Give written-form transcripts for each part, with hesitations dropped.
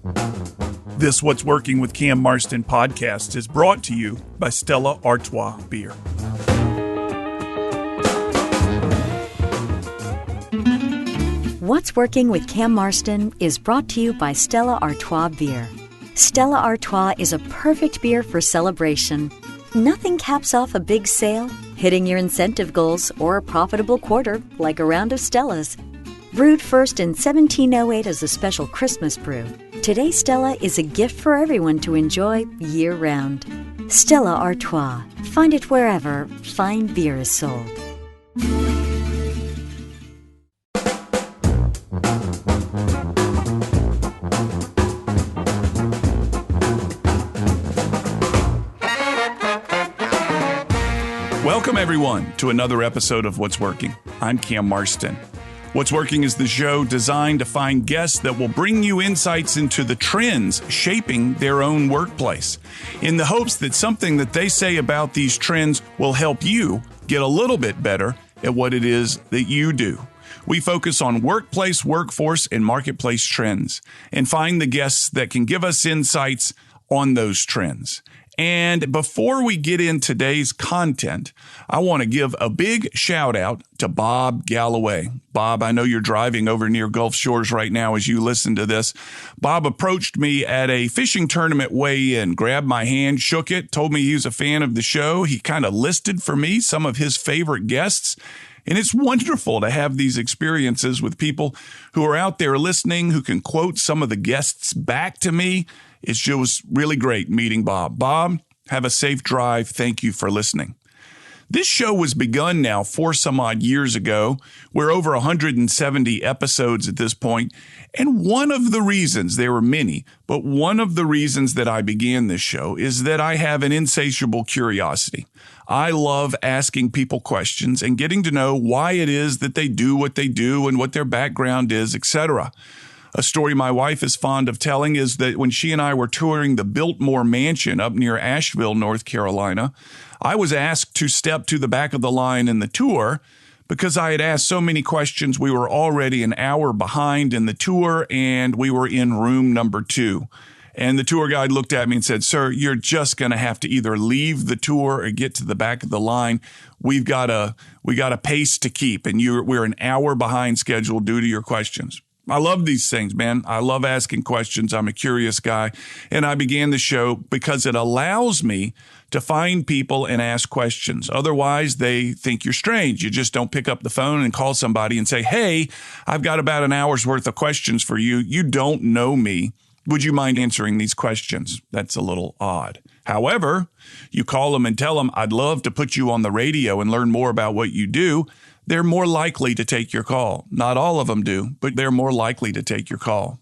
This What's Working with Cam Marston podcast is brought to you by Stella Artois Beer. What's Working with Cam Marston is brought to you by Stella Artois Beer. Stella Artois is a perfect beer for celebration. Nothing caps off a big sale, hitting your incentive goals, or a profitable quarter like a round of Stellas. Brewed first in 1708 as a special Christmas brew, today Stella is a gift for everyone to enjoy year-round. Stella Artois. Find it wherever fine beer is sold. Welcome, everyone, to another episode of What's Working. I'm Cam Marston. What's Working is the show designed to find guests that will bring you insights into the trends shaping their own workplace, in the hopes that something that they say about these trends will help you get a little bit better at what it is that you do. We focus on workplace, workforce, and marketplace trends and find the guests that can give us insights on those trends. And before we get in today's content, I want to give a big shout out to Bob Galloway. Bob, I know you're driving over near Gulf Shores right now as you listen to this. Bob approached me at a fishing tournament weigh-in, grabbed my hand, shook it, told me he was a fan of the show. He kind of listed for me some of his favorite guests. And it's wonderful to have these experiences with people who are out there listening, who can quote some of the guests back to me. It's just really great meeting Bob. Bob, have a safe drive. Thank you for listening. This show was begun now 4 some odd years ago. We're over 170 episodes at this point. And one of the reasons, there were many, but one of the reasons that I began this show is that I have an insatiable curiosity. I love asking people questions and getting to know why it is that they do what they do and what their background is, etc. A story my wife is fond of telling is that when she and I were touring the Biltmore Mansion up near Asheville, North Carolina, I was asked to step to the back of the line in the tour because I had asked so many questions. We were already an hour behind in the tour, and we were in room number 2. And the tour guide looked at me and said, "Sir, you're just going to have to either leave the tour or get to the back of the line. We got a pace to keep, and we're an hour behind schedule due to your questions." I love these things, man. I love asking questions. I'm a curious guy. And I began the show because it allows me to find people and ask questions. Otherwise, they think you're strange. You just don't pick up the phone and call somebody and say, "Hey, I've got about an hour's worth of questions for you. You don't know me. Would you mind answering these questions?" That's a little odd. However, you call them and tell them, "I'd love to put you on the radio and learn more about what you do." They're more likely to take your call. Not all of them do, but they're more likely to take your call.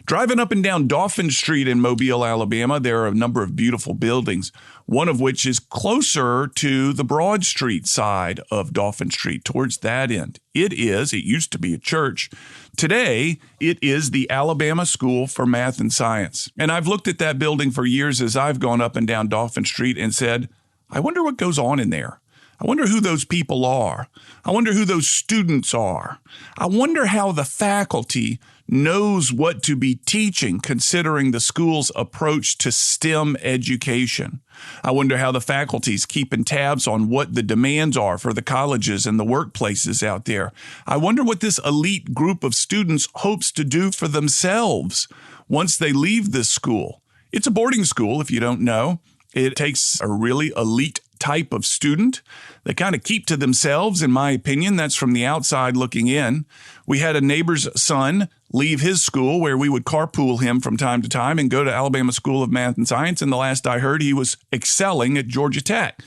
Driving up and down Dauphin Street in Mobile, Alabama, there are a number of beautiful buildings, one of which is closer to the Broad Street side of Dauphin Street, towards that end. It used to be a church. Today, it is the Alabama School for Math and Science. And I've looked at that building for years as I've gone up and down Dauphin Street and said, I wonder what goes on in there. I wonder who those people are. I wonder who those students are. I wonder how the faculty knows what to be teaching considering the school's approach to STEM education. I wonder how the faculty's keeping tabs on what the demands are for the colleges and the workplaces out there. I wonder what this elite group of students hopes to do for themselves once they leave this school. It's a boarding school, if you don't know. It takes a really elite type of student. They kind of keep to themselves, in my opinion. That's from the outside looking in. We had a neighbor's son leave his school where we would carpool him from time to time and go to Alabama School of Math and Science. And the last I heard, he was excelling at Georgia Tech.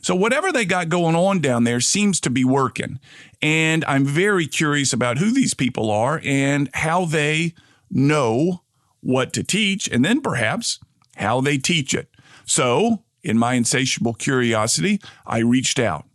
So whatever they got going on down there seems to be working. And I'm very curious about who these people are and how they know what to teach, and then perhaps how they teach it. So in my insatiable curiosity, I reached out.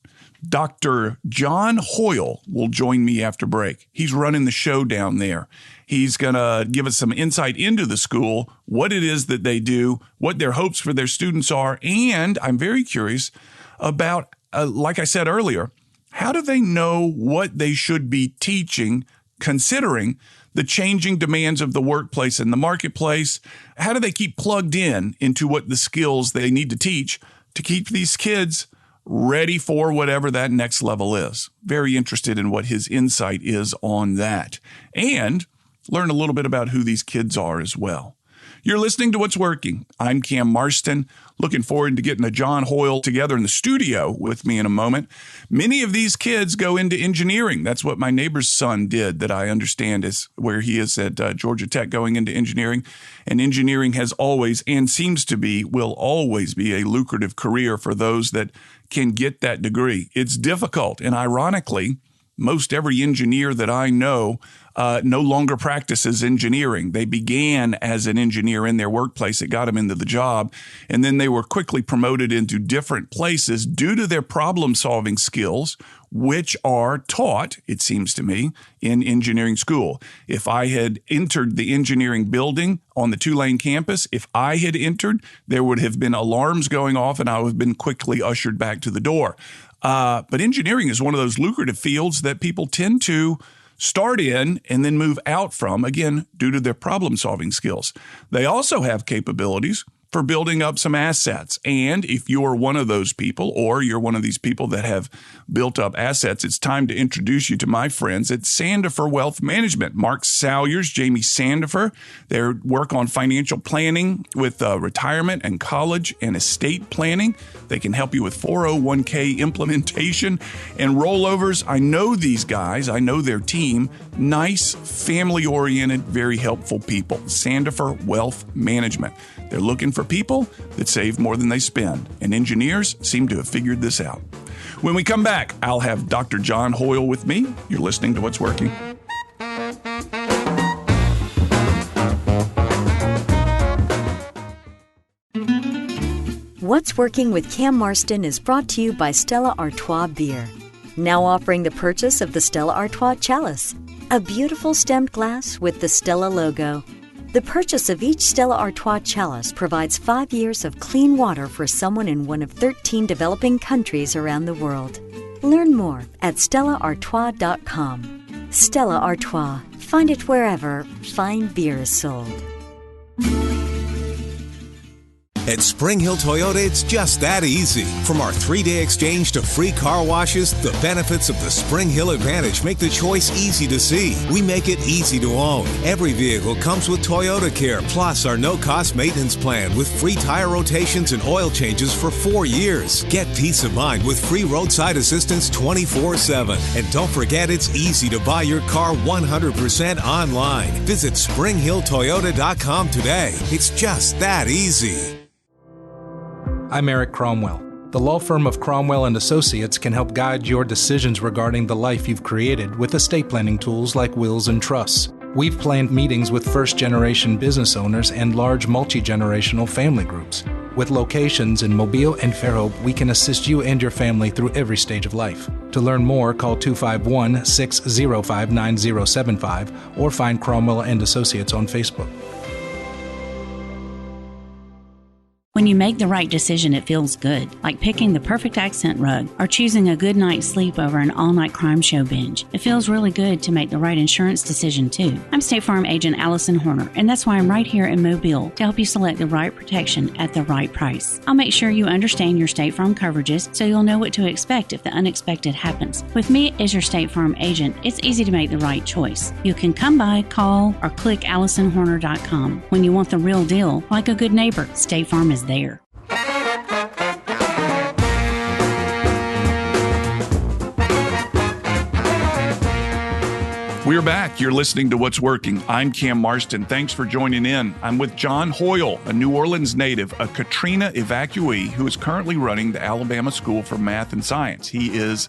Dr. John Hoyle will join me after break. He's running the show down there. He's going to give us some insight into the school, what it is that they do, what their hopes for their students are, and I'm very curious about, like I said earlier, how do they know what they should be teaching considering the changing demands of the workplace and the marketplace? How do they keep plugged in into what the skills they need to teach to keep these kids ready for whatever that next level is? Very interested in what his insight is on that, and learn a little bit about who these kids are as well. You're listening to What's Working. I'm Cam Marston. Looking forward to getting a John Hoyle together in the studio with me in a moment. Many of these kids go into engineering. That's what my neighbor's son did, that I understand is where he is at Georgia Tech, going into engineering. And engineering has always, and seems to be, will always be a lucrative career for those that can get that degree. It's difficult. And ironically, most every engineer that I know no longer practices engineering. They began as an engineer in their workplace. It got them into the job. And then they were quickly promoted into different places due to their problem-solving skills, which are taught, it seems to me, in engineering school. If I had entered the engineering building on the Tulane campus, if I had entered, there would have been alarms going off and I would have been quickly ushered back to the door. But engineering is one of those lucrative fields that people tend to start in and then move out from, again, due to their problem-solving skills. They also have capabilities for building up some assets. And if you're one of those people, or you're one of these people that have built up assets, it's time to introduce you to my friends at Sandifer Wealth Management. Mark Salyers, Jamie Sandifer. They work on financial planning with retirement and college and estate planning. They can help you with 401k implementation and rollovers. I know these guys. I know their team. Nice, family-oriented, very helpful people. Sandifer Wealth Management. They're looking for people that save more than they spend, and engineers seem to have figured this out. When we come back, I'll have Dr. John Hoyle with me. You're listening to What's Working. What's Working with Cam Marston is brought to you by Stella Artois Beer. Now offering the purchase of the Stella Artois Chalice, a beautiful stemmed glass with the Stella logo. The purchase of each Stella Artois chalice provides 5 years of clean water for someone in one of 13 developing countries around the world. Learn more at stellaartois.com. Stella Artois. Find it wherever fine beer is sold. At Spring Hill Toyota, it's just that easy. From our 3-day exchange to free car washes, the benefits of the Spring Hill Advantage make the choice easy to see. We make it easy to own. Every vehicle comes with Toyota Care, plus our no-cost maintenance plan with free tire rotations and oil changes for 4 years. Get peace of mind with free roadside assistance 24/7. And don't forget, it's easy to buy your car 100% online. Visit SpringHillToyota.com today. It's just that easy. I'm Eric Cromwell. The law firm of Cromwell & Associates can help guide your decisions regarding the life you've created with estate planning tools like wills and trusts. We've planned meetings with first-generation business owners and large multi-generational family groups. With locations in Mobile and Fairhope, we can assist you and your family through every stage of life. To learn more, call 251-605-9075 or find Cromwell & Associates on Facebook. When you make the right decision, it feels good, like picking the perfect accent rug or choosing a good night's sleep over an all-night crime show binge. It feels really good to make the right insurance decision, too. I'm State Farm agent Allison Horner, and that's why I'm right here in Mobile to help you select the right protection at the right price. I'll make sure you understand your State Farm coverages so you'll know what to expect if the unexpected happens. With me as your State Farm agent, it's easy to make the right choice. You can come by, call, or click AllisonHorner.com. When you want the real deal, like a good neighbor, State Farm is there. We're back. You're listening to What's Working. I'm Cam Marston. Thanks for joining in. I'm with John Hoyle, a New Orleans native, a Katrina evacuee who is currently running the Alabama School for Math and Science. He is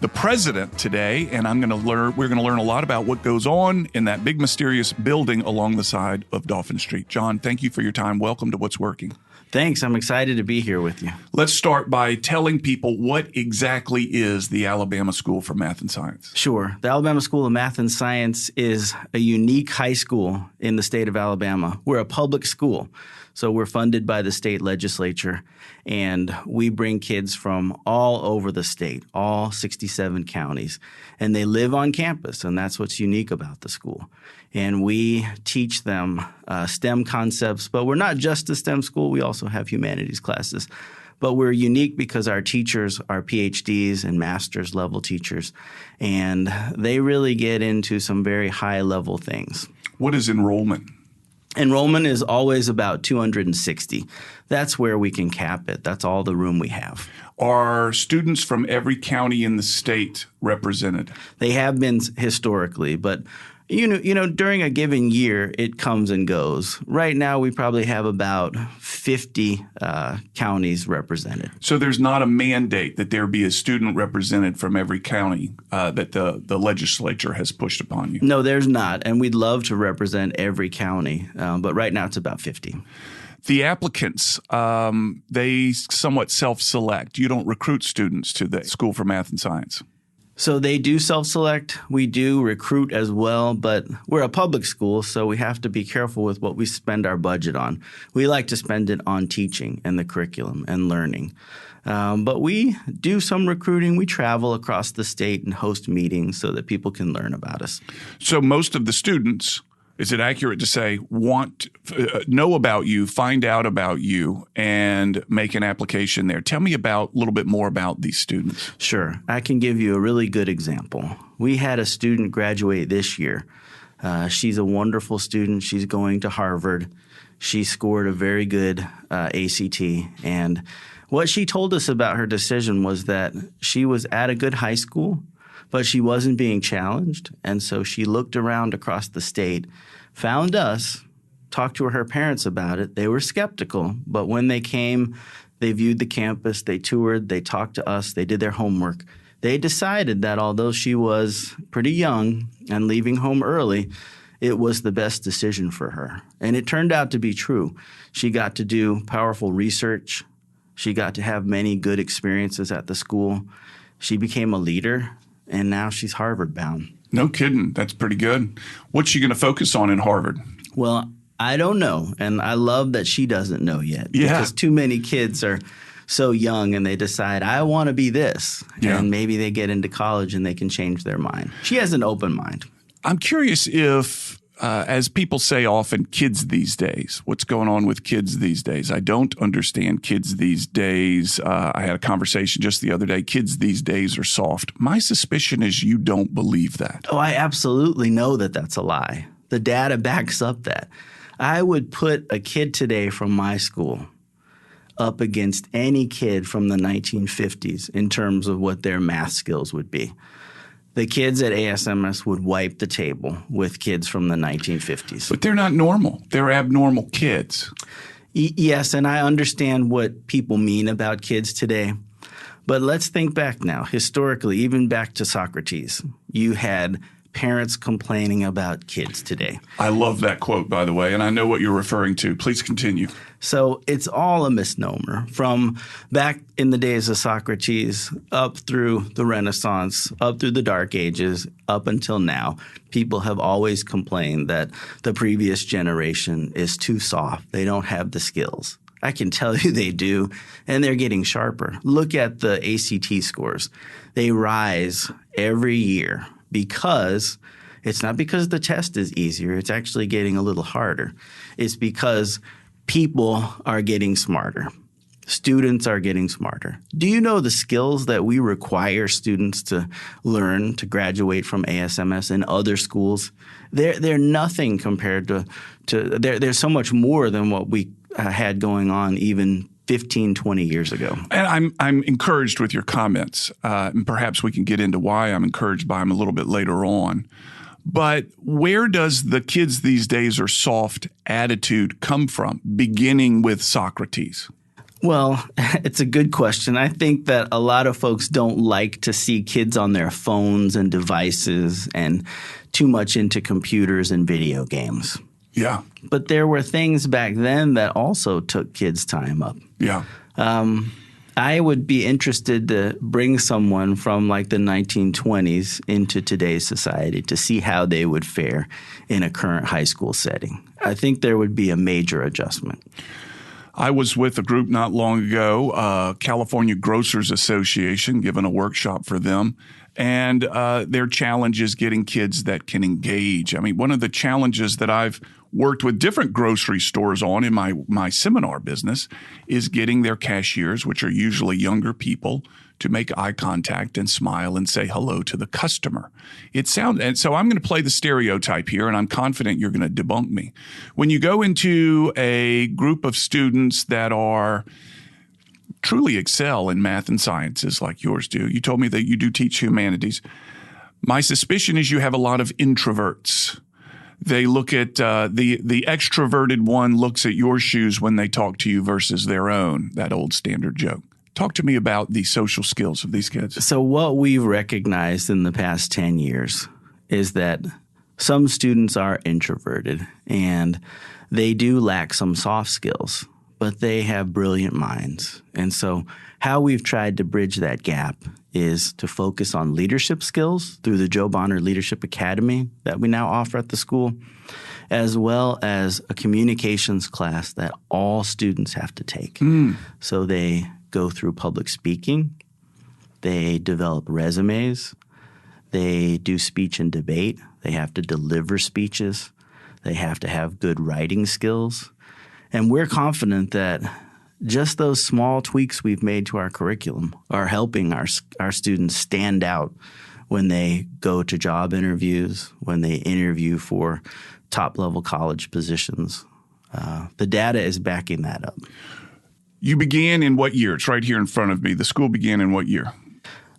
the president today, and we're going to learn a lot about what goes on in that big mysterious building along the side of Dauphin Street. John, thank you for your time. Welcome to What's Working. Thanks. I'm excited to be here with you. Let's start by telling people what exactly is the Alabama School for Math and Science. Sure. The Alabama School of Math and Science is a unique high school in the state of Alabama. We're a public school, so we're funded by the state legislature, and we bring kids from all over the state, all 67 counties, and they live on campus, and that's what's unique about the school. And we teach them STEM concepts, but we're not just a STEM school. We also have humanities classes. But we're unique because our teachers are PhDs and master's level teachers, and they really get into some very high level things. What is enrollment? Enrollment is always about 260. That's where we can cap it. That's all the room we have. Are students from every county in the state represented? They have been historically, but you know, during a given year, it comes and goes. Right now, we probably have about 50 counties represented. So there's not a mandate that there be a student represented from every county that the legislature has pushed upon you? No, there's not. And we'd love to represent every county, but right now it's about 50. The applicants, they somewhat self-select. You don't recruit students to the School for Math and Science. So they do self-select. We do recruit as well, but we're a public school, so we have to be careful with what we spend our budget on. We like to spend it on teaching and the curriculum and learning. But we do some recruiting. We travel across the state and host meetings so that people can learn about us. So most of the students, is it accurate to say, know about you, find out about you, and make an application there? Tell me a little bit more about these students. Sure. I can give you a really good example. We had a student graduate this year. She's a wonderful student. She's going to Harvard. She scored a very good ACT. And what she told us about her decision was that she was at a good high school, but she wasn't being challenged. And so she looked around across the state, found us, talked to her parents about it. They were skeptical, but when they came, they viewed the campus, they toured, they talked to us, they did their homework. They decided that although she was pretty young and leaving home early, it was the best decision for her. And it turned out to be true. She got to do powerful research. She got to have many good experiences at the school. She became a leader. And now she's Harvard bound. No kidding. That's pretty good. What's she going to focus on in Harvard? Well, I don't know. And I love that she doesn't know yet. Yeah. Because too many kids are so young and they decide, I want to be this. Yeah. And maybe they get into college and they can change their mind. She has an open mind. I'm curious if, as people say often, kids these days, what's going on with kids these days? I don't understand kids these days. I had a conversation just the other day. Kids these days are soft. My suspicion is you don't believe that. Oh, I absolutely know that that's a lie. The data backs up that. I would put a kid today from my school up against any kid from the 1950s in terms of what their math skills would be. The kids at ASMS would wipe the table with kids from the 1950s. But they're not normal. They're abnormal kids. Yes, and I understand what people mean about kids today. But let's think back now. Historically, even back to Socrates, you had parents complaining about kids today. I love that quote, by the way, and I know what you're referring to. Please continue. So it's all a misnomer. From back in the days of Socrates, up through the Renaissance, up through the Dark Ages, up until now, people have always complained that the previous generation is too soft. They don't have the skills. I can tell you they do, and they're getting sharper. Look at the ACT scores. They rise every year because it's not because the test is easier. It's actually getting a little harder. It's because people are getting smarter. Students are getting smarter. Do you know the skills that we require students to learn to graduate from ASMS and other schools? They're nothing compared to they're so much more than what we had going on even 15, 20 years ago. And I'm encouraged with your comments, and perhaps we can get into why I'm encouraged by them a little bit later on. But where does the kids these days are soft attitude come from, beginning with Socrates? Well, it's a good question. I think that a lot of folks don't like to see kids on their phones and devices and too much into computers and video games. Yeah. But there were things back then that also took kids' time up. Yeah. I would be interested to bring someone from like the 1920s into today's society to see how they would fare in a current high school setting. I think there would be a major adjustment. I was with a group not long ago, California Grocers Association, giving a workshop for them. And their challenge is getting kids that can engage. I mean, one of the challenges that I've worked with different grocery stores on in my seminar business is getting their cashiers, which are usually younger people, to make eye contact and smile and say hello to the customer. And so I'm going to play the stereotype here, and I'm confident you're going to debunk me. When you go into a group of students that are truly excel in math and sciences like yours do, you told me that you do teach humanities. My suspicion is you have a lot of introverts. They look at the extroverted one looks at your shoes when they talk to you versus their own, that old standard joke. Talk to me about the social skills of these kids. So what we've recognized in the past 10 years is that some students are introverted and they do lack some soft skills, but they have brilliant minds. And so how we've tried to bridge that gap is to focus on leadership skills through the Joe Bonner Leadership Academy that we now offer at the school, as well as a communications class that all students have to take. So they go through public speaking, they develop resumes, they do speech and debate, they have to deliver speeches, they have to have good writing skills. And we're confident that just those small tweaks we've made to our curriculum are helping our students stand out when they go to job interviews, when they interview for top-level college positions. The data is backing that up. You began in what year? It's right here in front of me. The school began in what year?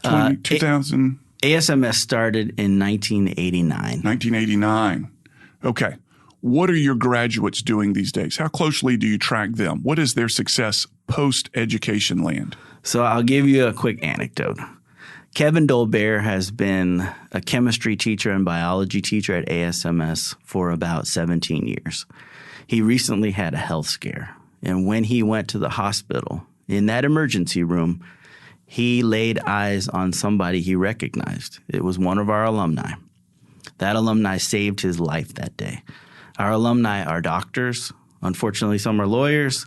2000? ASMS started in 1989. 1989. Okay. What are your graduates doing these days? How closely do you track them? What is their success post-education land? So I'll give you a quick anecdote. Kevin Dolbear has been a chemistry teacher and biology teacher at ASMS for about 17 years. He recently had a health scare. And when he went to the hospital, in that emergency room, he laid eyes on somebody he recognized. It was one of our alumni. That alumni saved his life that day. Our alumni are doctors. Unfortunately, some are lawyers.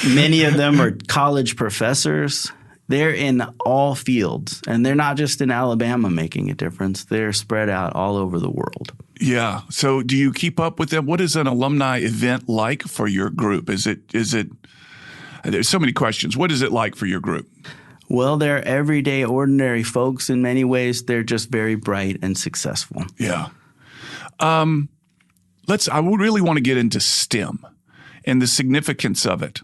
Many of them are college professors. They're in all fields, and they're not just in Alabama making a difference. They're spread out all over the world. Yeah. So do you keep up with them? What is an alumni event like for your group? Is it there's so many questions. What is it like for your group? Well, they're everyday, ordinary folks in many ways. They're just very bright and successful. Yeah. I really want to get into STEM and the significance of it.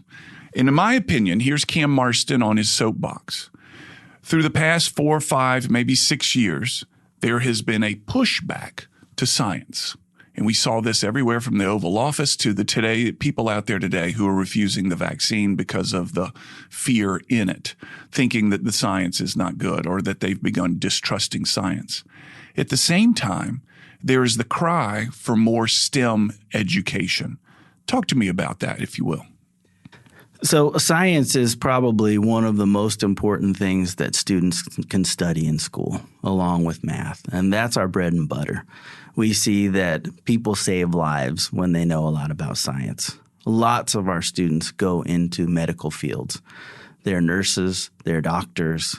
And in my opinion, here's Cam Marston on his soapbox. Through the past 4, 5, maybe 6 years, there has been a pushback to science. And we saw this everywhere from the Oval Office to the people out there today who are refusing the vaccine because of the fear in it, thinking that the science is not good or that they've begun distrusting science. At the same time, there is the cry for more STEM education. Talk to me about that, if you will. So science is probably one of the most important things that students can study in school, along with math. And that's our bread and butter. We see that people save lives when they know a lot about science. Lots of our students go into medical fields. They're nurses, they're doctors,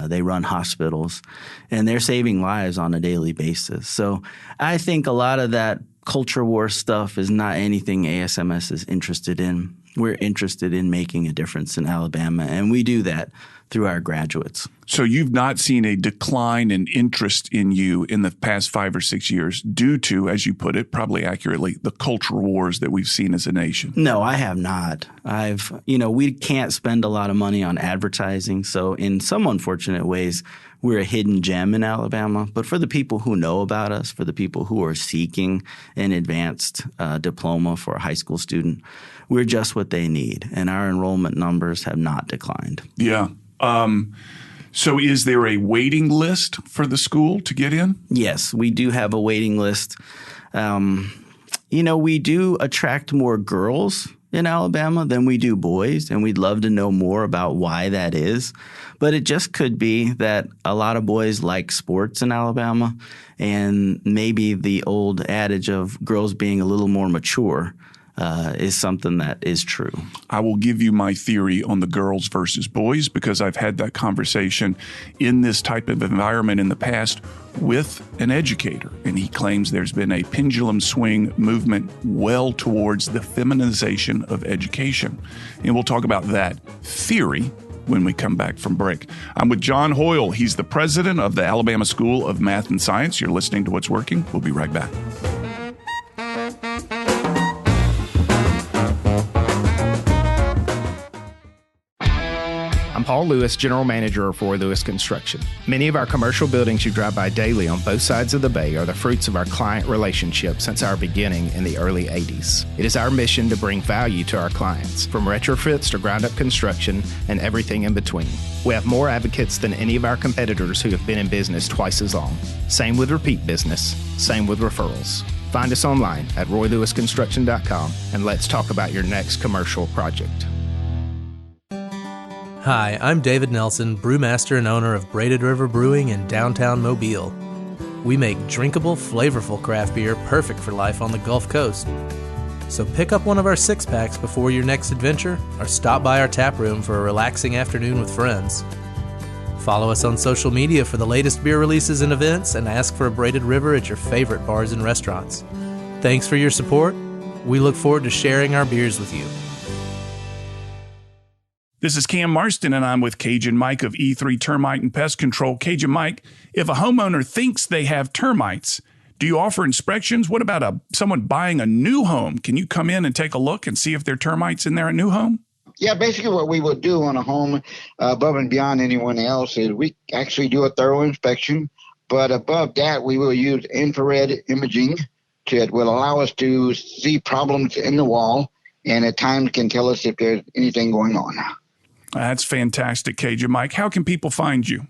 they run hospitals, and they're saving lives on a daily basis. So I think a lot of that culture war stuff is not anything ASMS is interested in. We're interested in making a difference in Alabama, and we do that through our graduates. So you've not seen a decline in interest in you in the past 5 or 6 years due to, as you put it, probably accurately, the cultural wars that we've seen as a nation? No, I have not. We can't spend a lot of money on advertising, so in some unfortunate ways, we're a hidden gem in Alabama. But for the people who know about us, for the people who are seeking an advanced diploma for a high school student, we're just what they need, and our enrollment numbers have not declined. Yeah. So is there a waiting list for the school to get in? Yes, we do have a waiting list. We do attract more girls in Alabama than we do boys, and we'd love to know more about why that is. But it just could be that a lot of boys like sports in Alabama, and maybe the old adage of girls being a little more mature is something that is true. I will give you my theory on the girls versus boys because I've had that conversation in this type of environment in the past with an educator, and he claims there's been a pendulum swing movement well towards the feminization of education. And we'll talk about that theory when we come back from break. I'm with John Hoyle. He's the president of the Alabama School of Math and Science. You're listening to What's Working. We'll be right back. I'm Paul Lewis, General Manager for Lewis Construction. Many of our commercial buildings you drive by daily on both sides of the bay are the fruits of our client relationship since our beginning in the early 80s. It is our mission to bring value to our clients, from retrofits to ground-up construction and everything in between. We have more advocates than any of our competitors who have been in business twice as long. Same with repeat business, same with referrals. Find us online at roylewisconstruction.com and let's talk about your next commercial project. Hi, I'm David Nelson, brewmaster and owner of Braided River Brewing in downtown Mobile. We make drinkable, flavorful craft beer perfect for life on the Gulf Coast. So pick up one of our 6-packs before your next adventure or stop by our tap room for a relaxing afternoon with friends. Follow us on social media for the latest beer releases and events and ask for a Braided River at your favorite bars and restaurants. Thanks for your support. We look forward to sharing our beers with you. This is Cam Marston, and I'm with Cajun Mike of E3 Termite and Pest Control. Cajun Mike, if a homeowner thinks they have termites, do you offer inspections? What about someone buying a new home? Can you come in and take a look and see if there are termites in their new home? Yeah, basically what we would do on a home above and beyond anyone else is we actually do a thorough inspection. But above that, we will use infrared imaging that will allow us to see problems in the wall and at times can tell us if there's anything going on. That's fantastic, Cajun Mike. How can people find you?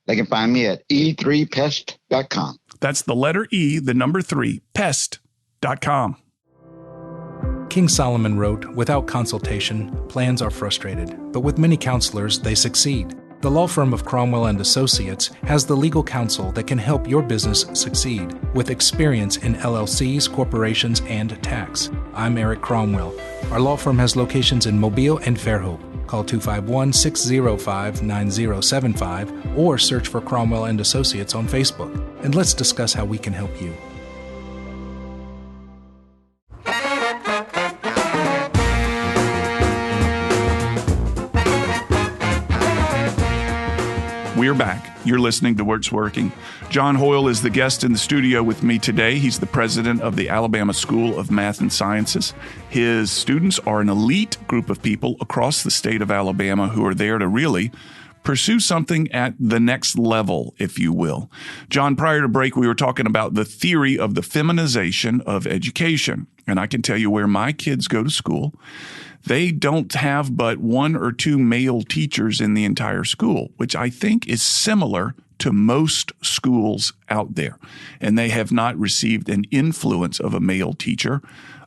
They can find me at e3pest.com. That's the letter E, the number 3, pest.com. King Solomon wrote, "Without consultation, plans are frustrated, but with many counselors, they succeed." The law firm of Cromwell and Associates has the legal counsel that can help your business succeed with experience in LLCs, corporations, and tax. I'm Eric Cromwell. Our law firm has locations in Mobile and Fairhope. Call 251-605-9075 or search for Cromwell and Associates on Facebook. And let's discuss how we can help you. We're back. You're listening to What's Working. John Hoyle is the guest in the studio with me today. He's the president of the Alabama School of Math and Sciences. His students are an elite group of people across the state of Alabama who are there to really pursue something at the next level, if you will. John, prior to break, we were talking about the theory of the feminization of education. And I can tell you where my kids go to school, they don't have but 1 or 2 male teachers in the entire school, which I think is similar to most schools out there. And they have not received an influence of a male teacher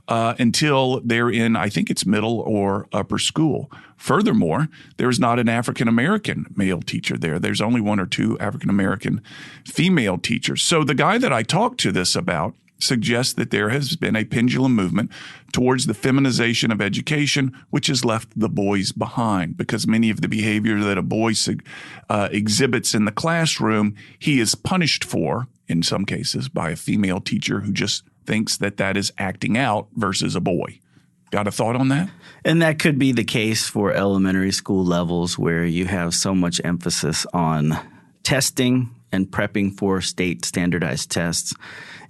until they're in, I think it's middle or upper school. Furthermore, there's not an African-American male teacher there. There's only 1 or 2 African-American female teachers. So the guy that I talked to this about suggests that there has been a pendulum movement towards the feminization of education, which has left the boys behind, because many of the behavior that a boy exhibits in the classroom, he is punished for, in some cases, by a female teacher who just thinks that that is acting out versus a boy. Got a thought on that? And that could be the case for elementary school levels where you have so much emphasis on testing and prepping for state standardized tests,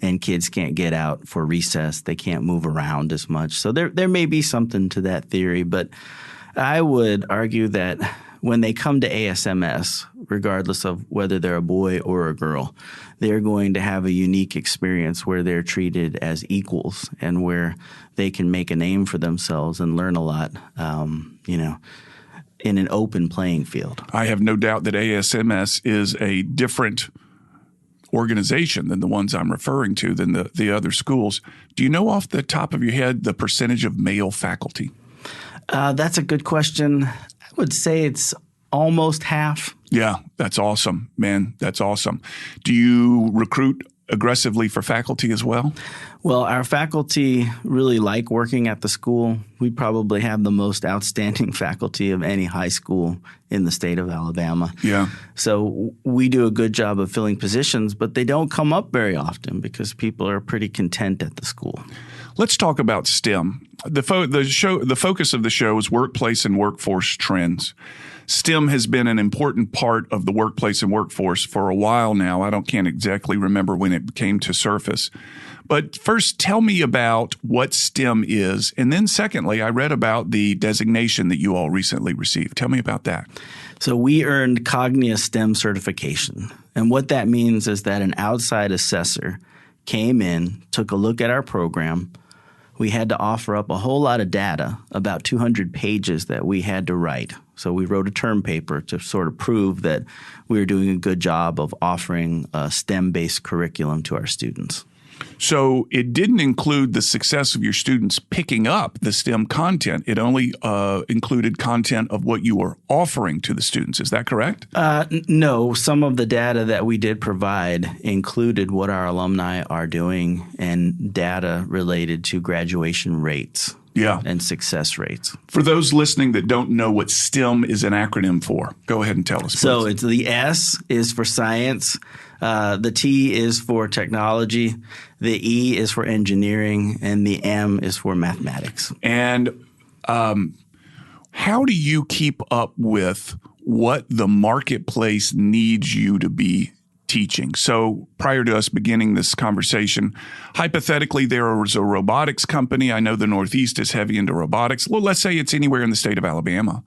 and kids can't get out for recess. They can't move around as much. So there may be something to that theory, but I would argue that when they come to ASMS, regardless of whether they're a boy or a girl, they're going to have a unique experience where they're treated as equals and where they can make a name for themselves and learn a lot, in an open playing field. I have no doubt that ASMS is a different organization than the ones I'm referring to, than the other schools. Do you know off the top of your head the percentage of male faculty? That's a good question. I would say it's almost half. Yeah, that's awesome, man. That's awesome. Do you recruit aggressively for faculty as well? Well, our faculty really like working at the school. We probably have the most outstanding faculty of any high school in the state of Alabama. Yeah. So we do a good job of filling positions, but they don't come up very often because people are pretty content at the school. Let's talk about STEM. The focus of the show is workplace and workforce trends. STEM has been an important part of the workplace and workforce for a while now. Can't exactly remember when it came to surface. But first, tell me about what STEM is. And then secondly, I read about the designation that you all recently received. Tell me about that. So we earned Cognia STEM certification. And what that means is that an outside assessor came in, took a look at our program. We had to offer up a whole lot of data, about 200 pages that we had to write. So we wrote a term paper to sort of prove that we were doing a good job of offering a STEM-based curriculum to our students. So it didn't include the success of your students picking up the STEM content. It only included content of what you were offering to the students. Is that correct? No. Some of the data that we did provide included what our alumni are doing and data related to graduation rates. Yeah. And success rates. For those listening that don't know what STEM is an acronym for, go ahead and tell us, please. So it's the S is for science, the T is for technology, the E is for engineering, and the M is for mathematics. And how do you keep up with what the marketplace needs you to be teaching? So prior to us beginning this conversation, hypothetically, there was a robotics company. I know the Northeast is heavy into robotics. Well, let's say it's anywhere in the state of Alabama.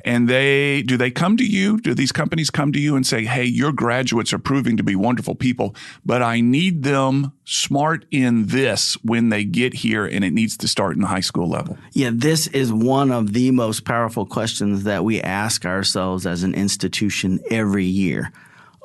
And do they come to you? Do these companies come to you and say, hey, your graduates are proving to be wonderful people, but I need them smart in this when they get here, and it needs to start in the high school level? Yeah, this is one of the most powerful questions that we ask ourselves as an institution every year.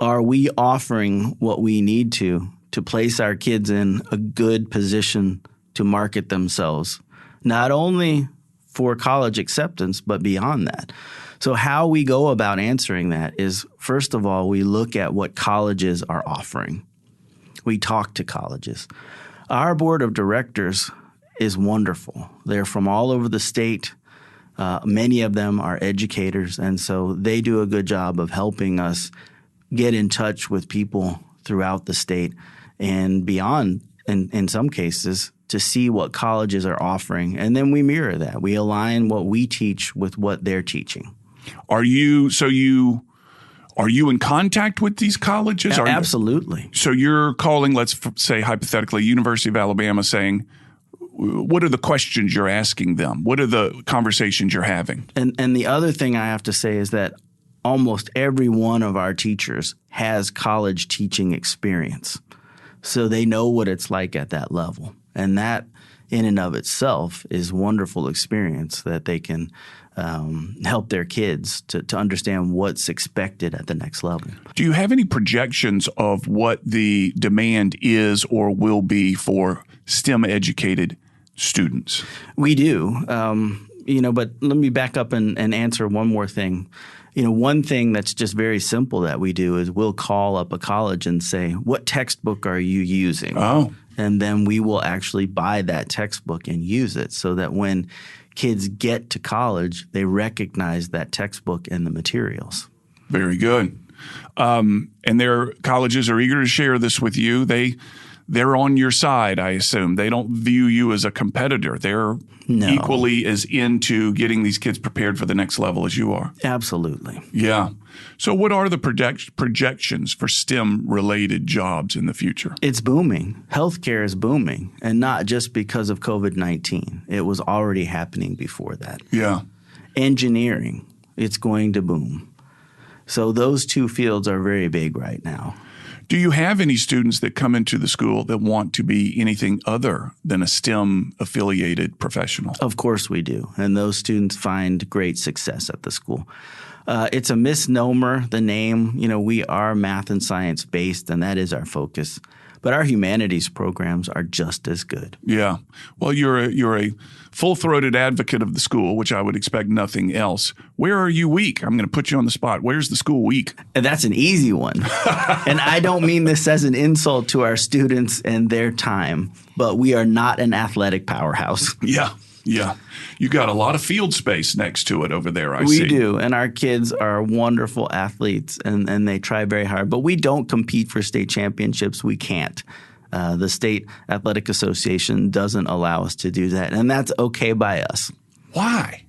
Are we offering what we need to place our kids in a good position to market themselves, not only for college acceptance, but beyond that? So how we go about answering that is, first of all, we look at what colleges are offering. We talk to colleges. Our board of directors is wonderful. They're from all over the state. Many of them are educators, and so they do a good job of helping us get in touch with people throughout the state and beyond, in some cases, to see what colleges are offering. And then we mirror that. We align what we teach with what they're teaching. Are you in contact with these colleges? Absolutely. So you're calling, let's say hypothetically, University of Alabama, saying, what are the questions you're asking them? What are the conversations you're having? And the other thing I have to say is that almost every one of our teachers has college teaching experience. So they know what it's like at that level. And that in and of itself is wonderful experience that they can help their kids to understand what's expected at the next level. Do you have any projections of what the demand is or will be for STEM-educated students? We do. But let me back up and answer one more thing. One thing that's just very simple that we do is we'll call up a college and say, what textbook are you using? Oh. And then we will actually buy that textbook and use it so that when kids get to college, they recognize that textbook and the materials. Very good. And their colleges are eager to share this with you. They're on your side, I assume. They don't view you as a competitor. They're equally as into getting these kids prepared for the next level as you are. Absolutely. Yeah. So what are the projections for STEM-related jobs in the future? It's booming. Healthcare is booming, and not just because of COVID-19. It was already happening before that. Yeah. Engineering, it's going to boom. So those two fields are very big right now. Do you have any students that come into the school that want to be anything other than a STEM-affiliated professional? Of course we do, and those students find great success at the school. It's a misnomer, the name. We are math and science based, and that is our focus. But our humanities programs are just as good. Yeah. Well, you're a full-throated advocate of the school, which I would expect nothing else. Where are you weak? I'm going to put you on the spot. Where's the school weak? And that's an easy one. And I don't mean this as an insult to our students and their time, but we are not an athletic powerhouse. Yeah. You got a lot of field space next to it over there, I see. We do, and our kids are wonderful athletes, and they try very hard. But we don't compete for state championships. We can't. The State Athletic Association doesn't allow us to do that, and that's okay by us. Why?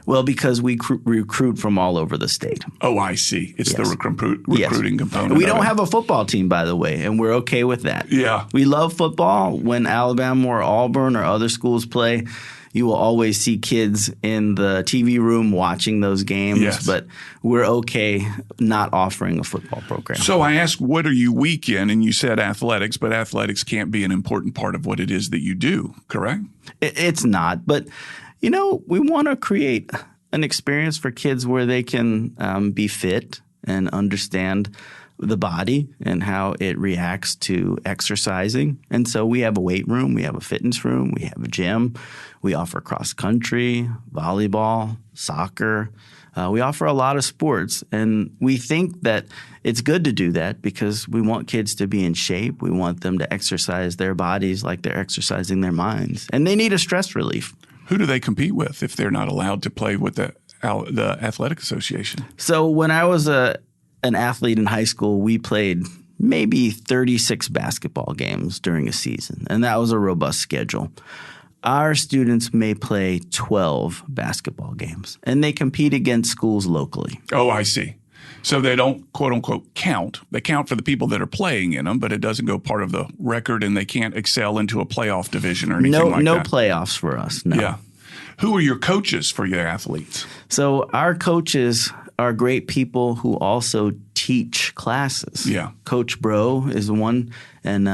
Well, because we recruit from all over the state. Oh, I see. It's the recruiting component. We don't have a football team, by the way, and we're okay with that. Yeah. We love football. When Alabama or Auburn or other schools play, you will always see kids in the TV room watching those games. Yes. But we're okay not offering a football program. So I asked, what are you weak in? And you said athletics, but athletics can't be an important part of what it is that you do, correct? It's not, but we want to create an experience for kids where they can be fit and understand the body and how it reacts to exercising. And so we have a weight room, we have a fitness room, we have a gym. We offer cross country, volleyball, soccer. We offer a lot of sports. And we think that it's good to do that because we want kids to be in shape. We want them to exercise their bodies like they're exercising their minds. And they need a stress relief. Who do they compete with if they're not allowed to play with the Athletic Association? So when I was an athlete in high school, we played maybe 36 basketball games during a season, and that was a robust schedule. Our students may play 12 basketball games, and they compete against schools locally. Oh, I see. So they don't, quote unquote, count. They count for the people that are playing in them, but it doesn't go part of the record, and they can't excel into a playoff division or anything like that. No playoffs for us, no. Yeah. Who are your coaches for your athletes? So our coaches are great people who also teach classes. Yeah. Coach Bro is one, and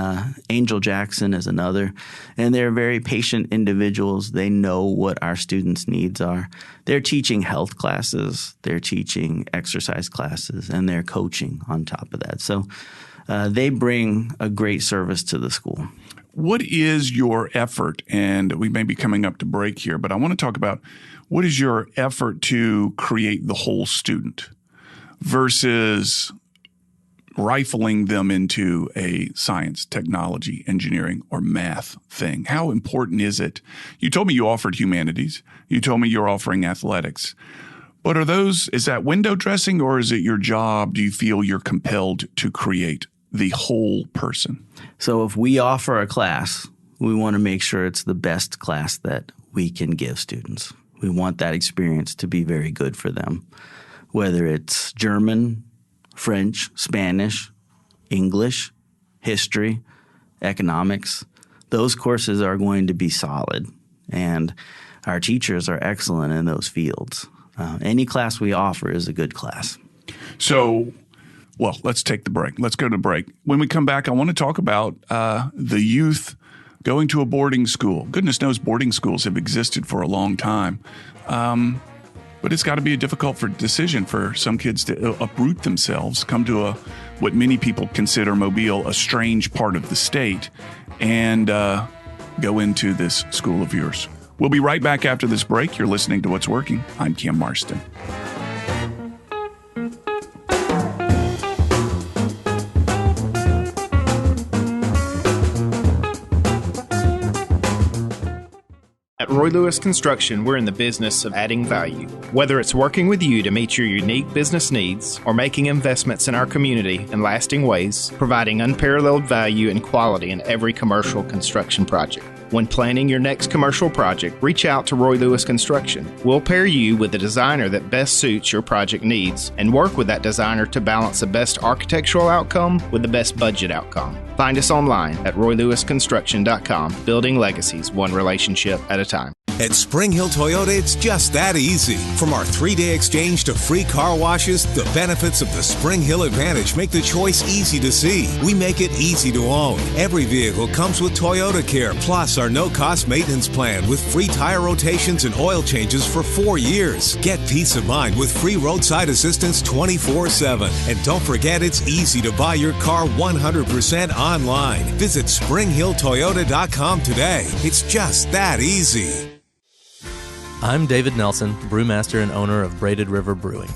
Angel Jackson is another. And they're very patient individuals. They know what our students' needs are. They're teaching health classes, they're teaching exercise classes, and they're coaching on top of that. So they bring a great service to the school. What is your effort? And we may be coming up to break here, but I want to talk about what is your effort to create the whole student versus rifling them into a science, technology, engineering, or math thing? How important is it? You told me you offered humanities. You told me you're offering athletics. But is that window dressing, or is it your job? Do you feel you're compelled to create the whole person? So if we offer a class, we want to make sure it's the best class that we can give students. We want that experience to be very good for them, whether it's German, French, Spanish, English, history, economics. Those courses are going to be solid, and our teachers are excellent in those fields. Any class we offer is a good class. So, well, let's take the break. Let's go to break. When we come back, I want to talk about the youth going to a boarding school. Goodness knows boarding schools have existed for a long time. But it's got to be a difficult decision for some kids to uproot themselves, come to what many people consider Mobile a strange part of the state, and go into this school of yours. We'll be right back after this break. You're listening to What's Working. I'm Cam Marston. At Roy Lewis Construction, we're in the business of adding value. Whether it's working with you to meet your unique business needs or making investments in our community in lasting ways, providing unparalleled value and quality in every commercial construction project. When planning your next commercial project, reach out to Roy Lewis Construction. We'll pair you with a designer that best suits your project needs and work with that designer to balance the best architectural outcome with the best budget outcome. Find us online at roylewisconstruction.com, building legacies one relationship at a time. At Spring Hill Toyota, it's just that easy. From our 3-day exchange to free car washes, the benefits of the Spring Hill Advantage make the choice easy to see. We make it easy to own. Every vehicle comes with Toyota Care, plus our no-cost maintenance plan with free tire rotations and oil changes for 4 years. Get peace of mind with free roadside assistance 24/7. And don't forget, it's easy to buy your car 100% online. Visit SpringHillToyota.com today. It's just that easy. I'm David Nelson, brewmaster and owner of Braided River Brewing.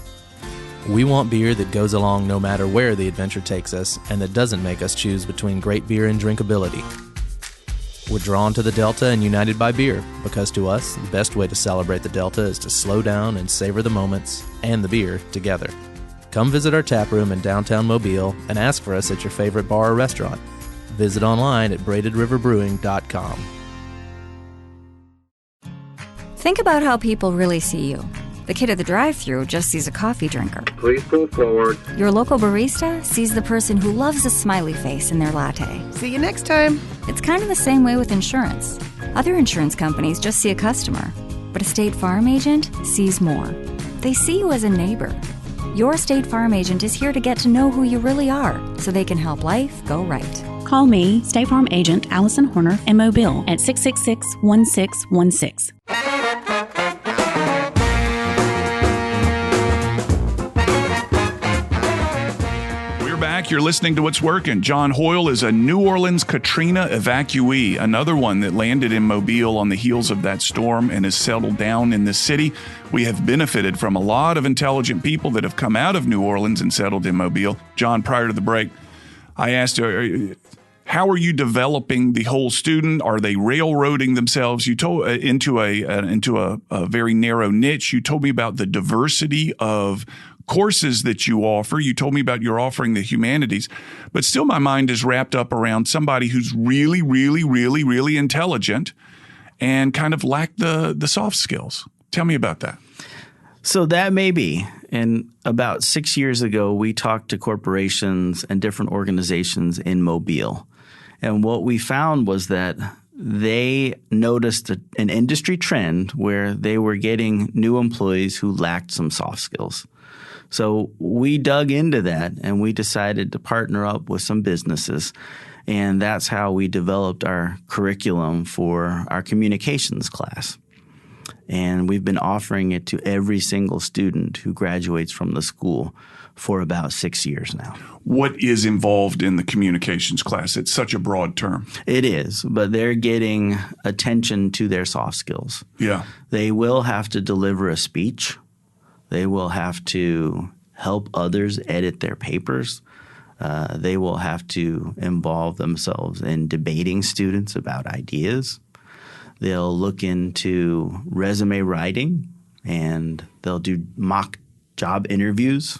We want beer that goes along no matter where the adventure takes us and that doesn't make us choose between great beer and drinkability. We're drawn to the Delta and united by beer because to us, the best way to celebrate the Delta is to slow down and savor the moments and the beer together. Come visit our tap room in downtown Mobile and ask for us at your favorite bar or restaurant. Visit online at braidedriverbrewing.com. Think about how people really see you. The kid at the drive-thru just sees a coffee drinker. Please pull forward. Your local barista sees the person who loves a smiley face in their latte. See you next time. It's kind of the same way with insurance. Other insurance companies just see a customer, but a State Farm agent sees more. They see you as a neighbor. Your State Farm agent is here to get to know who you really are so they can help life go right. Call me, State Farm agent Allison Horner, in Mobile at 666-1616. You're listening to What's Working. John Hoyle is a New Orleans Katrina evacuee, another one that landed in Mobile on the heels of that storm and has settled down in the city. We have benefited from a lot of intelligent people that have come out of New Orleans and settled in Mobile. John, prior to the break, I asked you, how are you developing the whole student? Are they railroading themselves? You told into a very narrow niche. You told me about the diversity of courses that you offer. You told me about your offering the humanities, but still my mind is wrapped up around somebody who's really, really, really, really intelligent and kind of lack the soft skills. Tell me about that. So that may be. And about 6 years ago, we talked to corporations and different organizations in Mobile. And what we found was that they noticed an industry trend where they were getting new employees who lacked some soft skills. So we dug into that and we decided to partner up with some businesses. And that's how we developed our curriculum for our communications class. And we've been offering it to every single student who graduates from the school for about 6 years now. What is involved in the communications class? It's such a broad term. It is, but they're getting attention to their soft skills. Yeah. They will have to deliver a speech. They will have to help others edit their papers. They will have to involve themselves in debating students about ideas. They'll look into resume writing, and they'll do mock job interviews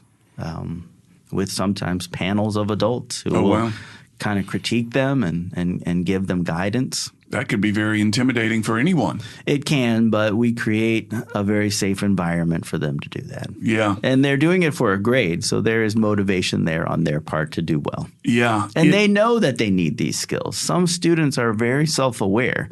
with sometimes panels of adults who will kind of critique them and give them guidance. That could be very intimidating for anyone. It can, but we create a very safe environment for them to do that. Yeah. And they're doing it for a grade, so there is motivation there on their part to do well. Yeah. And they know that they need these skills. Some students are very self-aware.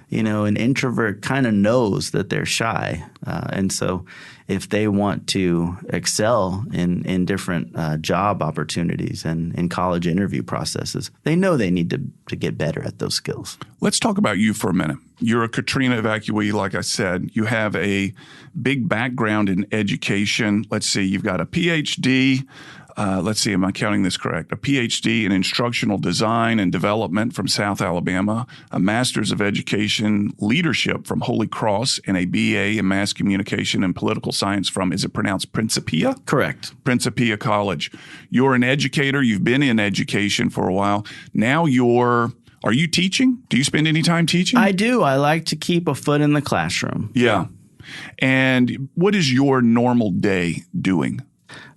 You know, an introvert kind of knows that they're shy. And so if they want to excel in different job opportunities and in college interview processes, they know they need to get better at those skills. Let's talk about you for a minute. You're a Katrina evacuee, like I said. You have a big background in education. Let's see, you've got a PhD. Let's see, am I counting this correct? A PhD in instructional design and development from South Alabama, a Master's of Education Leadership from Holy Cross, and a BA in Mass Communication and Political Science from, is it pronounced Principia? Correct. Principia College. You're an educator. You've been in education for a while. Now are you teaching? Do you spend any time teaching? I do. I like to keep a foot in the classroom. Yeah. And what is your normal day doing?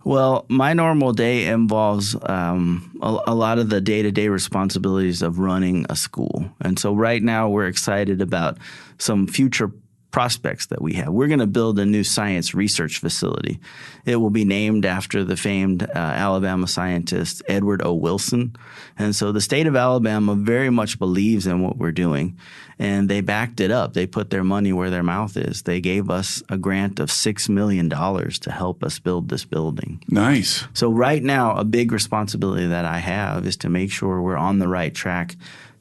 Well, my normal day involves a lot of the day-to-day responsibilities of running a school. And so right now we're excited about some future prospects that we have. We're going to build a new science research facility. It will be named after the famed Alabama scientist Edward O. Wilson. And so the state of Alabama very much believes in what we're doing, and they backed it up. They put their money where their mouth is. They gave us a grant of $6 million to help us build this building. Nice. So right now, a big responsibility that I have is to make sure we're on the right track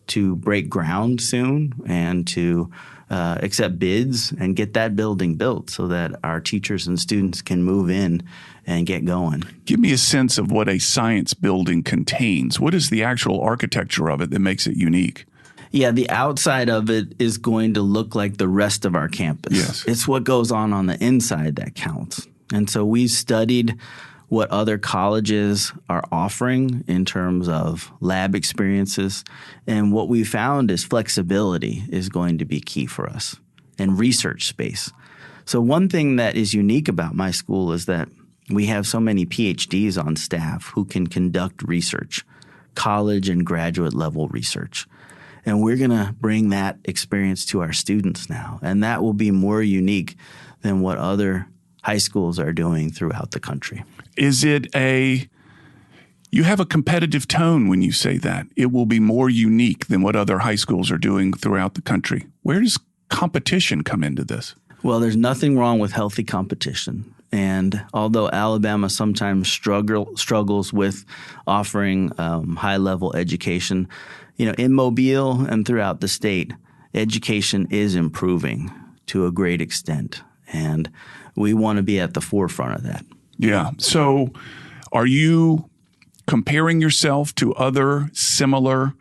to break ground soon and to accept bids and get that building built so that our teachers and students can move in and get going. Give me a sense of what a science building contains. What is the actual architecture of it that makes it unique? Yeah, the outside of it is going to look like the rest of our campus. Yes. It's what goes on the inside that counts. And so we studied what other colleges are offering in terms of lab experiences. And what we found is flexibility is going to be key for us, and research space. So one thing that is unique about my school is that we have so many PhDs on staff who can conduct research, college and graduate level research. And we're going to bring that experience to our students now. And that will be more unique than what other high schools are doing throughout the country. Is it you have a competitive tone when you say that. It will be more unique than what other high schools are doing throughout the country. Where does competition come into this? Well, there's nothing wrong with healthy competition. And although Alabama sometimes struggles with offering high-level education, in Mobile and throughout the state, education is improving to a great extent. And we want to be at the forefront of that. Yeah. So are you comparing yourself to other similar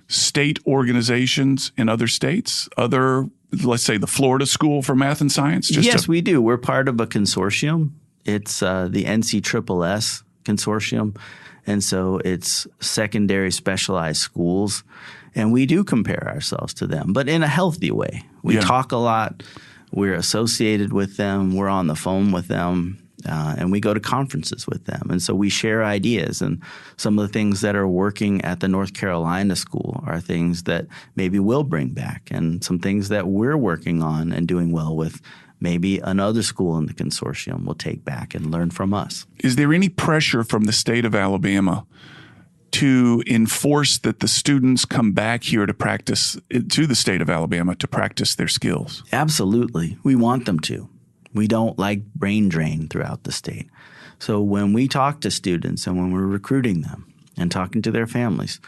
state organizations in other states? Let's say the Florida School for Math and Science? Yes, we do. We're part of a consortium. It's the NCSSS consortium. And so it's secondary specialized schools. And we do compare ourselves to them, but in a healthy way. We talk a lot. We're associated with them. We're on the phone with them. And we go to conferences with them. And so we share ideas. And some of the things that are working at the North Carolina school are things that maybe we'll bring back. And some things that we're working on and doing well with, maybe another school in the consortium will take back and learn from us. Is there any pressure from the state of Alabama to enforce that the students come back here to practice, to the state of Alabama to practice their skills? Absolutely. We want them to. We don't like brain drain throughout the state. So when we talk to students and when we're recruiting them and talking to their families,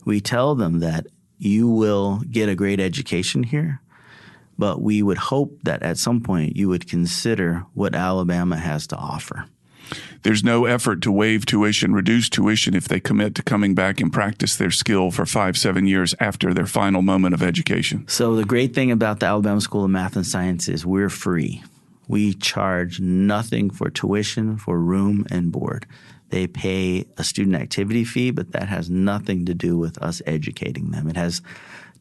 we tell them that you will get a great education here, but we would hope that at some point you would consider what Alabama has to offer. There's no effort to waive tuition, reduce tuition if they commit to coming back and practice their skill for 5-7 years after their final moment of education. So the great thing about the Alabama School of Math and Science is we're free. We charge nothing for tuition, for room and board. They pay a student activity fee, but that has nothing to do with us educating them. It has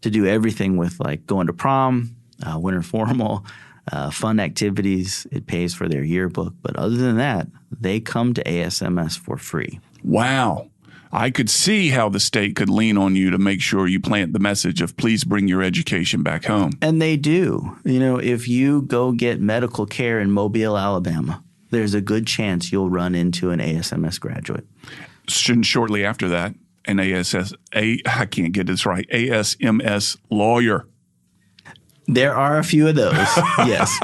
to do everything with like going to prom, winter formal, fun activities. It pays for their yearbook. But other than that, they come to ASMS for free. Wow. I could see how the state could lean on you to make sure you plant the message of please bring your education back home. And they do. If you go get medical care in Mobile, Alabama, there's a good chance you'll run into an ASMS graduate. Shortly after that, an ASMS lawyer. There are a few of those, yes.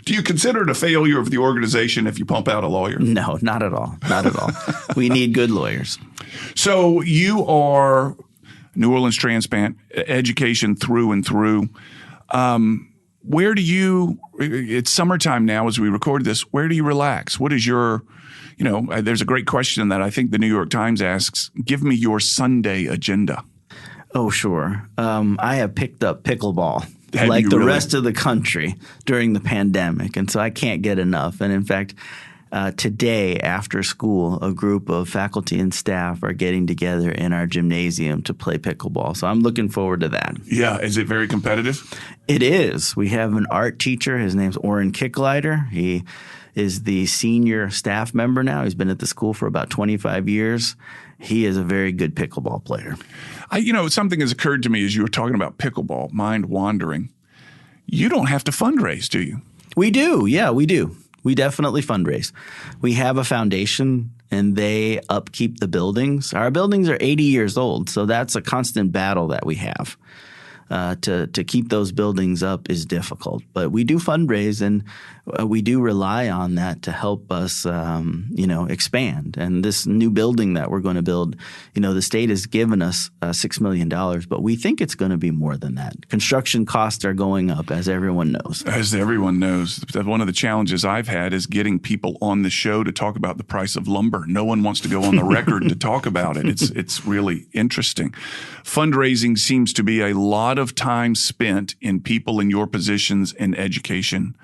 Do you consider it a failure of the organization if you pump out a lawyer? No, not at all. Not at all. We need good lawyers. So you are New Orleans transplant, education through and through. Where do you – it's summertime now as we record this. Where do you relax? What is your – there's a great question that I think the New York Times asks. Give me your Sunday agenda. Oh, sure. I have picked up pickleball. Have like the really? Rest of the country during the pandemic. And so I can't get enough. And in fact, today after school, a group of faculty and staff are getting together in our gymnasium to play pickleball. So I'm looking forward to that. Yeah. Is it very competitive? It is. We have an art teacher. His name's Orrin Kicklider. He is the senior staff member now. He's been at the school for about 25 years. He is a very good pickleball player. Something has occurred to me as you were talking about pickleball, mind wandering. You don't have to fundraise, do you? We do. Yeah, we do. We definitely fundraise. We have a foundation, and they upkeep the buildings. Our buildings are 80 years old, so that's a constant battle that we have. To keep those buildings up is difficult. But we do fundraise, and we do rely on that to help us, expand. And this new building that we're going to build, the state has given us $6 million, but we think it's going to be more than that. Construction costs are going up, as everyone knows. As everyone knows, one of the challenges I've had is getting people on the show to talk about the price of lumber. No one wants to go on the record to talk about it. It's really interesting. Fundraising seems to be a lot of time spent in people in your positions in education,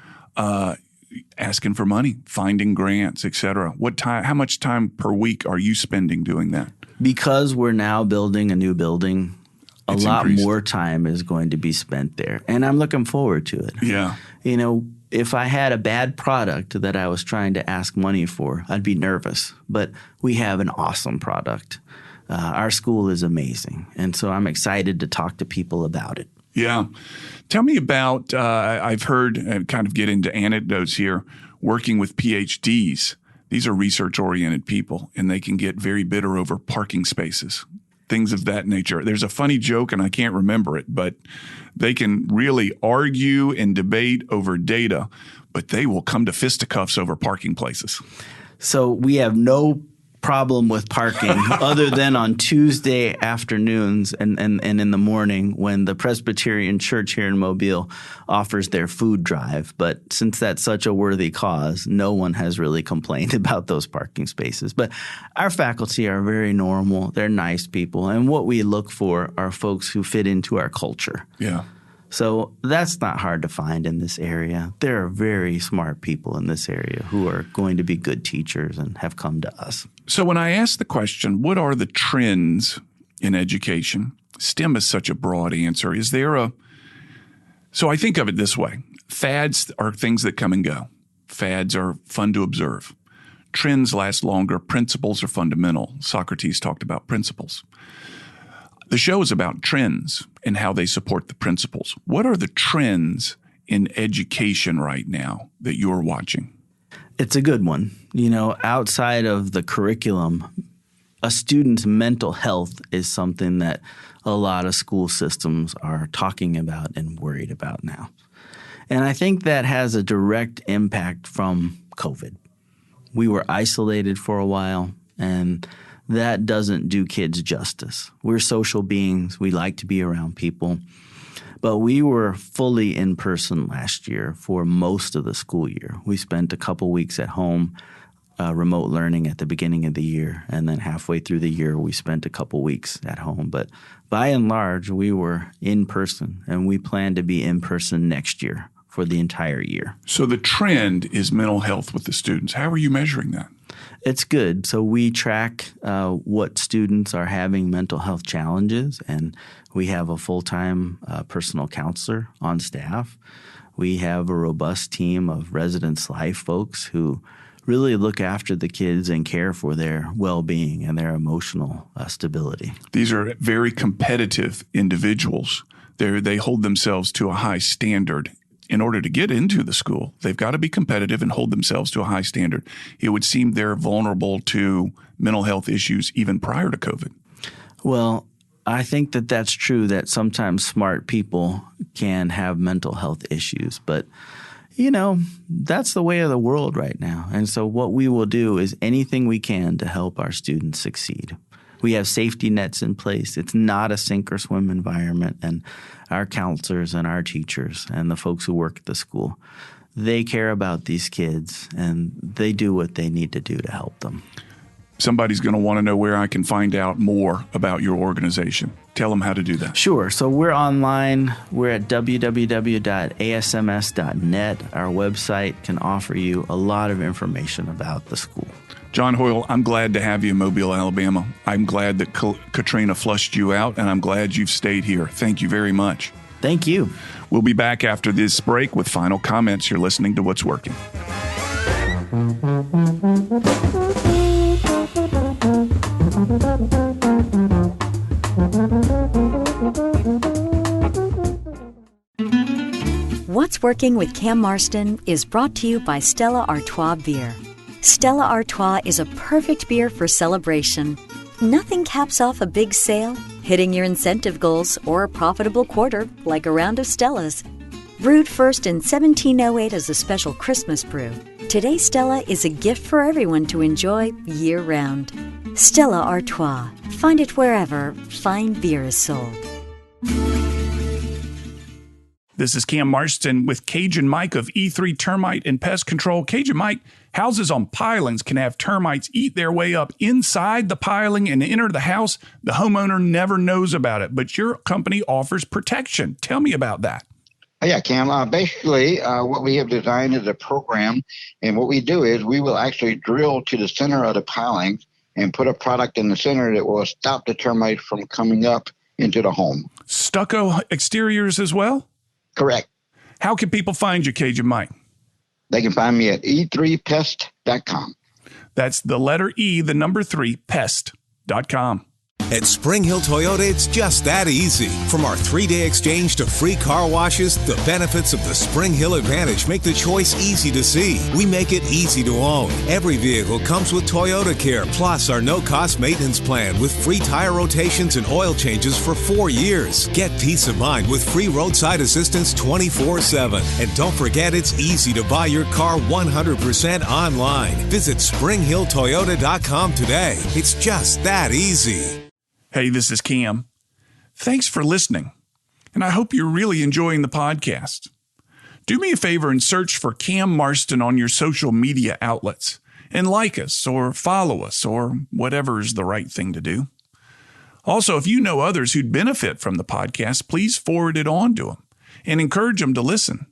asking for money, finding grants, et cetera. How much time per week are you spending doing that? Because we're now building a new building, it's lot increased. More time is going to be spent there. And I'm looking forward to it. Yeah. If I had a bad product that I was trying to ask money for, I'd be nervous. But we have an awesome product. Our school is amazing. And so I'm excited to talk to people about it. Yeah. Tell me about, I've heard, kind of get into anecdotes here, working with PhDs. These are research-oriented people, and they can get very bitter over parking spaces, things of that nature. There's a funny joke, and I can't remember it, but they can really argue and debate over data, but they will come to fisticuffs over parking places. So we have no problem with parking other than on Tuesday afternoons and in the morning when the Presbyterian Church here in Mobile offers their food drive. But since that's such a worthy cause, no one has really complained about those parking spaces. But our faculty are very normal. They're nice people. And what we look for are folks who fit into our culture. Yeah. So that's not hard to find in this area. There are very smart people in this area who are going to be good teachers and have come to us. So when I ask the question, what are the trends in education? STEM is such a broad answer. So I think of it this way. Fads are things that come and go. Fads are fun to observe. Trends last longer. Principles are fundamental. Socrates talked about principles. The show is about trends and how they support the principles. What are the trends in education right now that you're watching? It's a good one. Outside of the curriculum, a student's mental health is something that a lot of school systems are talking about and worried about now. And I think that has a direct impact from COVID. We were isolated for a while, and that doesn't do kids justice. We're social beings. We like to be around people. But we were fully in person last year for most of the school year. We spent a couple weeks at home, remote learning at the beginning of the year, and then halfway through the year we spent a couple weeks at home. But by and large, we were in person, and we plan to be in person next year for the entire year. So the trend is mental health with the students. How are you measuring that? It's good. So we track what students are having mental health challenges, and we have a full-time personal counselor on staff. We have a robust team of residence life folks who really look after the kids and care for their well-being and their emotional stability. These are very competitive individuals. They hold themselves to a high standard. In order to get into the school, they've got to be competitive and hold themselves to a high standard. It would seem they're vulnerable to mental health issues even prior to COVID. Well, I think that that's true, that sometimes smart people can have mental health issues. But, that's the way of the world right now. And so what we will do is anything we can to help our students succeed. We have safety nets in place. It's not a sink or swim environment. And our counselors and our teachers and the folks who work at the school, they care about these kids and they do what they need to do to help them. Somebody's going to want to know where I can find out more about your organization. Tell them how to do that. Sure. So we're online. We're at www.asms.net. Our website can offer you a lot of information about the school. John Hoyle, I'm glad to have you in Mobile, Alabama. I'm glad that Katrina flushed you out, and I'm glad you've stayed here. Thank you very much. Thank you. We'll be back after this break with final comments. You're listening to What's Working. What's Working with Cam Marston is brought to you by Stella Artois Beer. Stella Artois is a perfect beer for celebration. Nothing caps off a big sale, hitting your incentive goals, or a profitable quarter like a round of Stella's. Brewed first in 1708 as a special Christmas brew, today Stella is a gift for everyone to enjoy year-round. Stella Artois. Find it wherever fine beer is sold. This is Cam Marston with Cajun Mike of E3 Termite and Pest Control. Cajun Mike, houses on pilings can have termites eat their way up inside the piling and enter the house. The homeowner never knows about it, but your company offers protection. Tell me about that. Yeah, Cam. Basically, what we have designed is a program, and what we do is we will actually drill to the center of the piling and put a product in the center that will stop the termites from coming up into the home. Stucco exteriors as well? Correct. How can people find you, Cajun Mike? They can find me at e3pest.com. That's the letter E, the number 3, pest.com. At Spring Hill Toyota, it's just that easy. From our 3-day exchange to free car washes, the benefits of the Spring Hill Advantage make the choice easy to see. We make it easy to own. Every vehicle comes with Toyota Care, plus our no-cost maintenance plan with free tire rotations and oil changes for 4 years. Get peace of mind with free roadside assistance 24/7. And don't forget, it's easy to buy your car 100% online. Visit SpringHillToyota.com today. It's just that easy. Hey, this is Cam. Thanks for listening, and I hope you're really enjoying the podcast. Do me a favor and search for Cam Marston on your social media outlets and like us or follow us or whatever is the right thing to do. Also, if you know others who'd benefit from the podcast, please forward it on to them and encourage them to listen.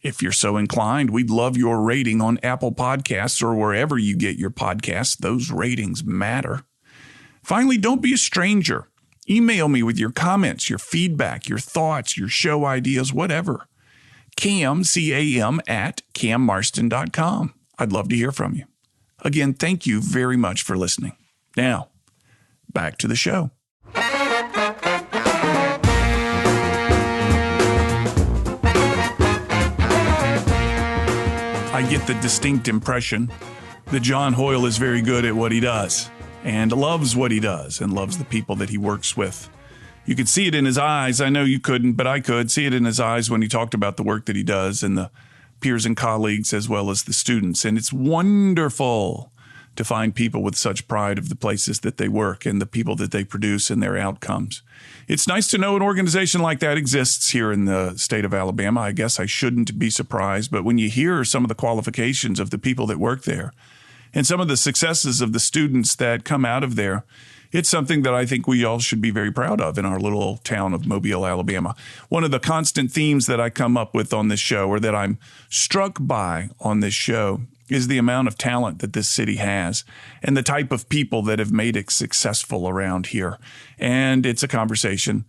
If you're so inclined, we'd love your rating on Apple Podcasts or wherever you get your podcasts. Those ratings matter. Finally, don't be a stranger. Email me with your comments, your feedback, your thoughts, your show ideas, whatever. Cam, C-A-M, at cammarston.com. I'd love to hear from you. Again, thank you very much for listening. Now, back to the show. I get the distinct impression that John Hoyle is very good at what he does, and loves what he does, and loves the people that he works with. You could see it in his eyes. I know you couldn't, but I could see it in his eyes when he talked about the work that he does and the peers and colleagues as well as the students. And it's wonderful to find people with such pride of the places that they work and the people that they produce and their outcomes. It's nice to know an organization like that exists here in the state of Alabama. I guess I shouldn't be surprised, but when you hear some of the qualifications of the people that work there, and some of the successes of the students that come out of there, it's something that I think we all should be very proud of in our little town of Mobile, Alabama. One of the constant themes that I come up with on this show, or that I'm struck by on this show, is the amount of talent that this city has and the type of people that have made it successful around here. And it's a conversation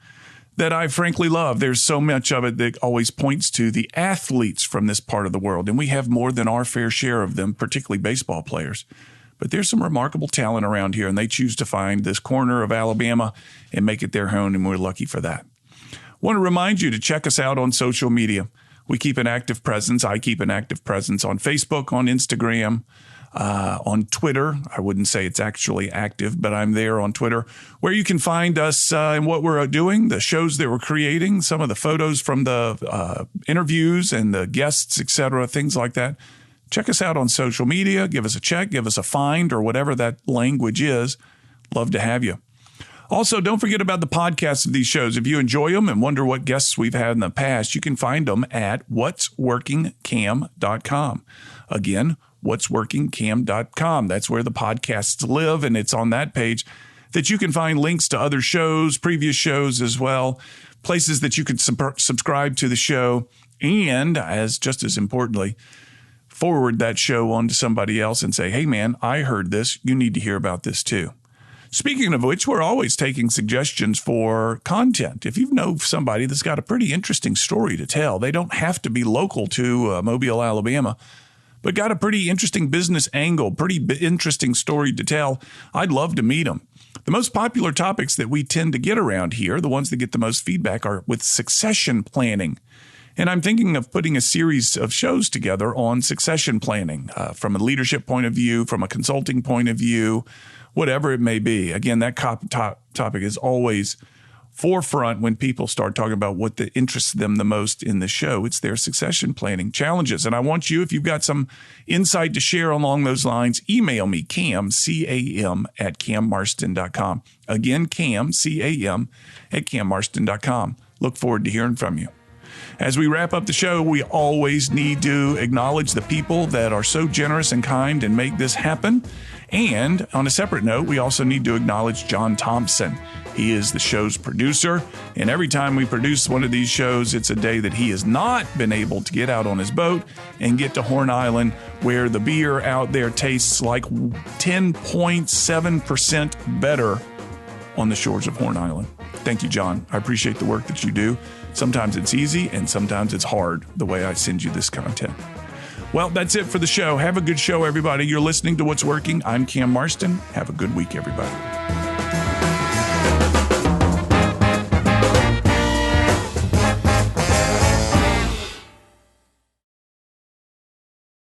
that I frankly love. There's so much of it that always points to the athletes from this part of the world, and we have more than our fair share of them, particularly baseball players. But there's some remarkable talent around here, and they choose to find this corner of Alabama and make it their home, and we're lucky for that. I want to remind you to check us out on social media. We keep an active presence. I keep an active presence on Facebook, on Instagram, on Twitter. I wouldn't say it's actually active, but I'm there on Twitter, where you can find us and what we're doing, the shows that we're creating, some of the photos from the interviews and the guests, etc., things like that. Check us out on social media. Give us a check. Give us a find, or whatever that language is. Love to have you. Also, don't forget about the podcasts of these shows. If you enjoy them and wonder what guests we've had in the past, you can find them at whatsworkingcam.com. Again, whatsworkingcam.com. That's where the podcasts live, and it's on that page that you can find links to other shows, previous shows as well, places that you can subscribe to the show, and just as importantly, forward that show on to somebody else and say, hey, man, I heard this. You need to hear about this too. Speaking of which, we're always taking suggestions for content. If you know somebody that's got a pretty interesting story to tell, they don't have to be local to Mobile, Alabama, but got a pretty interesting business angle, pretty interesting story to tell, I'd love to meet them. The most popular topics that we tend to get around here, the ones that get the most feedback, are with succession planning. And I'm thinking of putting a series of shows together on succession planning from a leadership point of view, from a consulting point of view, whatever it may be. Again, that topic is always forefront when people start talking about what interests them the most in the show. It's their succession planning challenges. And I want you, if you've got some insight to share along those lines, email me, Cam, C-A-M, at cammarston.com. Again, Cam, C-A-M, at cammarston.com. Look forward to hearing from you. As we wrap up the show, we always need to acknowledge the people that are so generous and kind and make this happen. And on a separate note, we also need to acknowledge John Thompson. He is the show's producer, and every time we produce one of these shows, it's a day that he has not been able to get out on his boat and get to Horn Island, where the beer out there tastes like 10.7% better on the shores of Horn Island. Thank you, John. I appreciate the work that you do. Sometimes it's easy, and sometimes it's hard, the way I send you this content. Well, that's it for the show. Have a good show, everybody. You're listening to What's Working. I'm Cam Marston. Have a good week, everybody.